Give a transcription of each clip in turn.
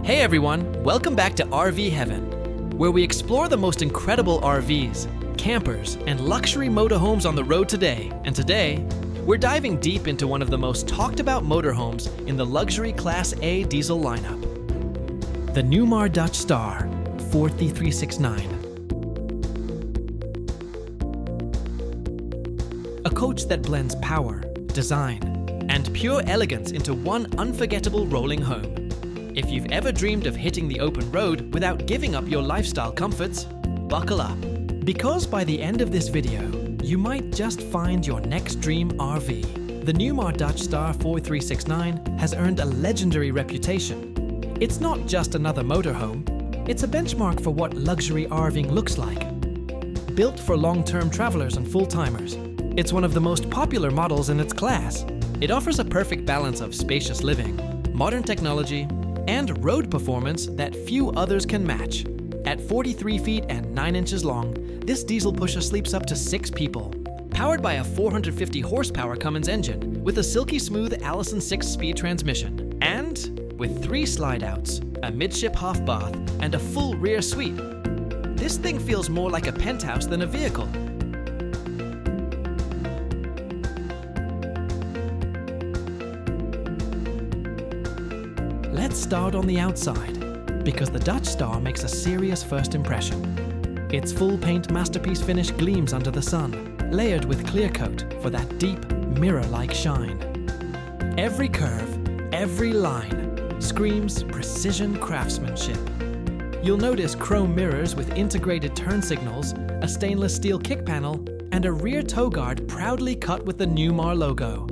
Hey everyone, welcome back to RV Heaven, where we explore the most incredible RVs, campers, and luxury motorhomes on the road today. And today, we're diving deep into one of the most talked about motorhomes in the luxury Class A diesel lineup, the Newmar Dutch Star 4369. A coach that blends power, design, and pure elegance into one unforgettable rolling home. If you've ever dreamed of hitting the open road without giving up your lifestyle comforts, buckle up. Because by the end of this video, you might just find your next dream RV. The Newmar Dutch Star 4369 has earned a legendary reputation. It's not just another motorhome, it's a benchmark for what luxury RVing looks like. Built for long-term travelers and full-timers, it's one of the most popular models in its class. It offers a perfect balance of spacious living, modern technology, and road performance that few others can match. At 43 feet and 9 inches long, this diesel pusher sleeps up to 6 people. Powered by a 450 horsepower Cummins engine with a silky smooth Allison 6-speed transmission, and with 3 slide-outs, a midship half bath, and a full rear suite. This thing feels more like a penthouse than a vehicle. Let's start on the outside, because the Dutch Star makes a serious first impression. Its full paint masterpiece finish gleams under the sun, layered with clear coat for that deep, mirror-like shine. Every curve, every line, screams precision craftsmanship. You'll notice chrome mirrors with integrated turn signals, a stainless steel kick panel, and a rear tow guard proudly cut with the Newmar logo.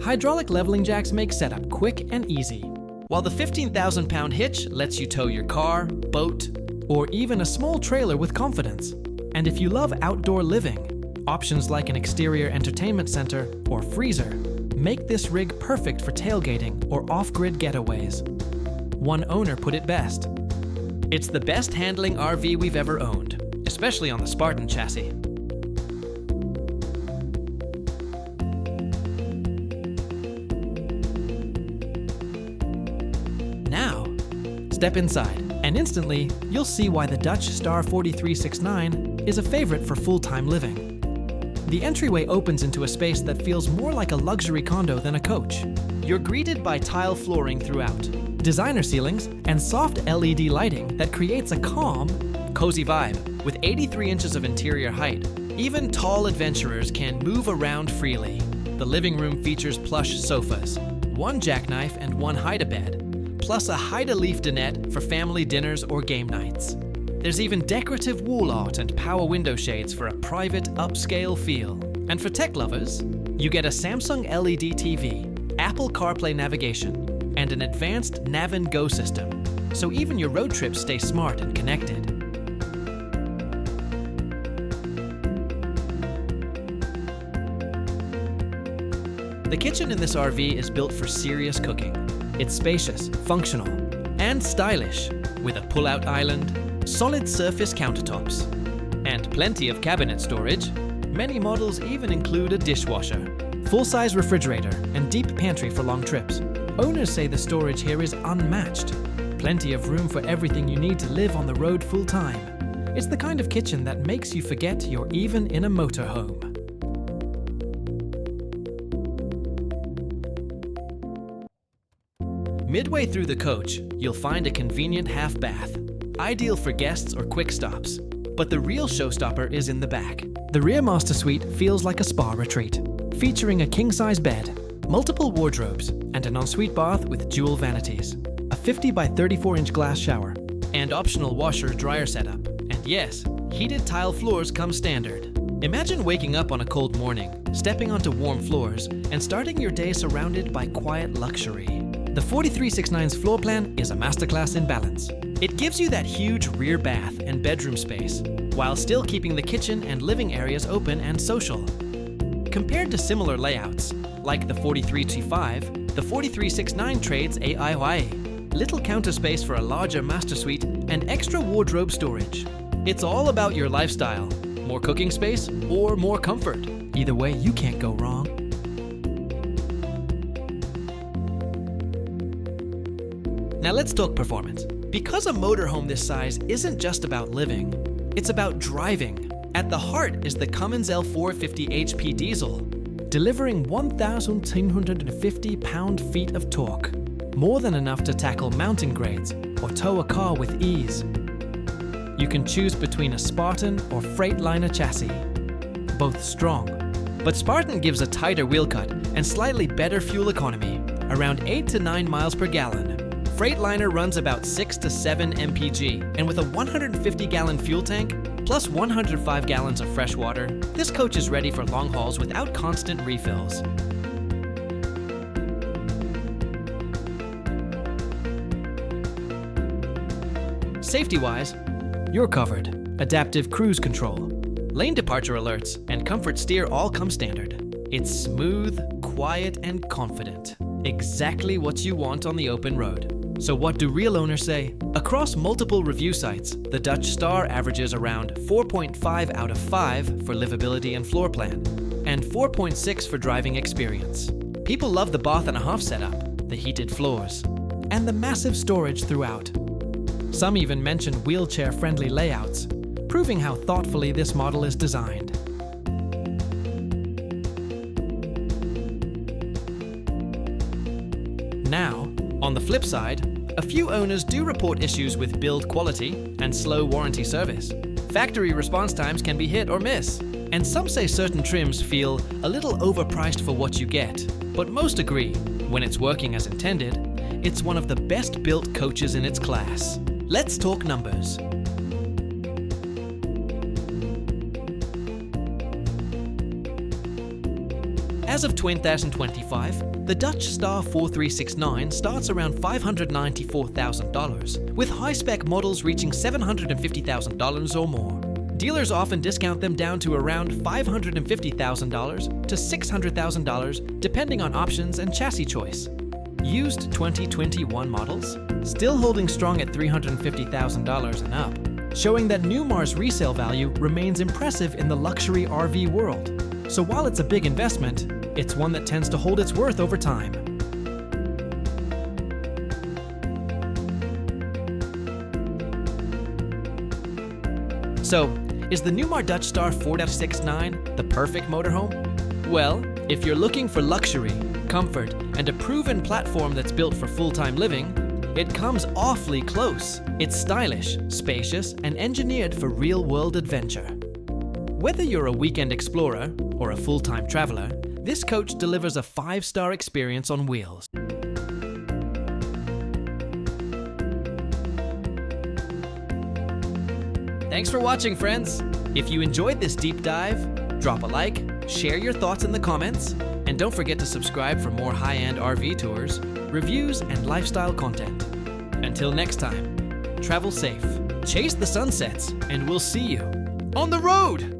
Hydraulic leveling jacks make setup quick and easy, while the 15,000-pound hitch lets you tow your car, boat, or even a small trailer with confidence. And if you love outdoor living, options like an exterior entertainment center or freezer make this rig perfect for tailgating or off-grid getaways. One owner put it best: "It's the best handling RV we've ever owned, especially on the Spartan chassis." Now, step inside, and instantly, you'll see why the Dutch Star 4369 is a favorite for full-time living. The entryway opens into a space that feels more like a luxury condo than a coach. You're greeted by tile flooring throughout, designer ceilings, and soft LED lighting that creates a calm, cozy vibe. With 83 inches of interior height, even tall adventurers can move around freely. The living room features plush sofas, 1 jackknife and 1 hide-a-bed, plus a hide-a-leaf dinette for family dinners or game nights. There's even decorative wall art and power window shades for a private, upscale feel. And for tech lovers, you get a Samsung LED TV, Apple CarPlay navigation, and an advanced Nav & Go system, so even your road trips stay smart and connected. The kitchen in this RV is built for serious cooking. It's spacious, functional, and stylish, with a pull-out island, solid surface countertops, and plenty of cabinet storage. Many models even include a dishwasher, full-size refrigerator, and deep pantry for long trips. Owners say the Storage here is unmatched. Plenty of room for everything you need to live on the road full-time. It's the kind of kitchen that makes you forget you're even in a motorhome. Midway through the coach, you'll find a convenient half bath, ideal for guests or quick stops. But the real showstopper is in the back. The rear master suite feels like a spa retreat, featuring a king-size bed, multiple wardrobes, and an ensuite bath with dual vanities, a 50 by 34-inch glass shower, and optional washer-dryer setup. And yes, heated tile floors come standard. Imagine waking up on a cold morning, stepping onto warm floors, and starting your day surrounded by quiet luxury. The 4369's floor plan is a masterclass in balance. It gives you that huge rear bath and bedroom space, while still keeping the kitchen and living areas open and social. Compared to similar layouts, like the 4325, the 4369 trades AIOI, little counter space for a larger master suite, and extra wardrobe storage. It's all about your lifestyle, more cooking space or more comfort. Either way, you can't go wrong. Now let's talk performance. Because a motorhome this size isn't just about living, it's about driving. At the heart is the Cummins L450 HP diesel, delivering 1,950 pound-feet of torque, more than enough to tackle mountain grades or tow a car with ease. You can choose between a Spartan or Freightliner chassis, both strong. But Spartan gives a tighter wheel cut and slightly better fuel economy, around 8 to 9 miles per gallon. Freightliner runs about 6 to 7 mpg, and with a 150-gallon fuel tank, plus 105 gallons of fresh water, this coach is ready for long hauls without constant refills. Safety-wise, you're covered. Adaptive cruise control, lane departure alerts, and comfort steer all come standard. It's smooth, quiet, and confident. Exactly what you want on the open road. So what do real owners say? Across multiple review sites, the Dutch Star averages around 4.5 out of 5 for livability and floor plan, and 4.6 for driving experience. People love the bath and a half setup, the heated floors, and the massive storage throughout. Some even mention wheelchair-friendly layouts, proving how thoughtfully this model is designed. Now, on the flip side, a few owners do report issues with build quality and slow warranty service. Factory response times can be hit or miss, and some say certain trims feel a little overpriced for what you get. But most agree, when it's working as intended, it's one of the best built coaches in its class. Let's talk numbers. As of 2025, the Dutch Star 4369 starts around $594,000, with high-spec models reaching $750,000 or more. Dealers often discount them down to around $550,000 to $600,000, depending on options and chassis choice. Used 2021 models, still holding strong at $350,000 and up, showing that Newmar's resale value remains impressive in the luxury RV world. So while it's a big investment, it's one that tends to hold its worth over time. So, is the Newmar Dutch Star 4.69 the perfect motorhome? Well, if you're looking for luxury, comfort, and a proven platform that's built for full-time living, it comes awfully close. It's stylish, spacious, and engineered for real-world adventure. Whether you're a weekend explorer or a full-time traveler, this coach delivers a 5-star experience on wheels. Thanks for watching, friends. If you enjoyed this deep dive, drop a like, share your thoughts in the comments, and don't forget to subscribe for more high-end RV tours, reviews, and lifestyle content. Until next time, travel safe, chase the sunsets, and we'll see you on the road!